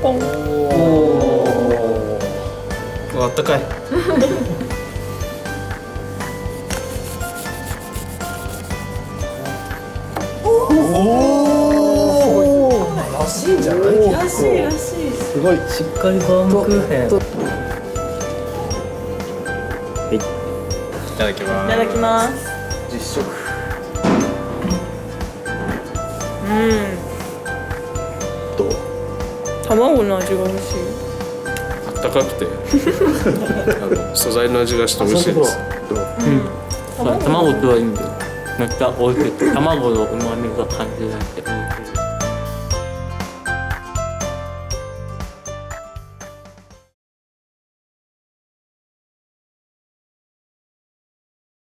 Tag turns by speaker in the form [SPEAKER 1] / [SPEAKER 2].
[SPEAKER 1] ポン。
[SPEAKER 2] あったかい。
[SPEAKER 3] らしいんじゃない？
[SPEAKER 1] らしい。
[SPEAKER 3] すごいしっかりバウムクーヘン。
[SPEAKER 2] いただきます。
[SPEAKER 1] いただきます。
[SPEAKER 3] 実食。どう？
[SPEAKER 1] 卵の味が美味しい。
[SPEAKER 2] あったかくて素材の味がして美味しいです。
[SPEAKER 4] 卵とはいいんだよ。めっちゃ美味しい。卵の旨味が感じられて美味しい。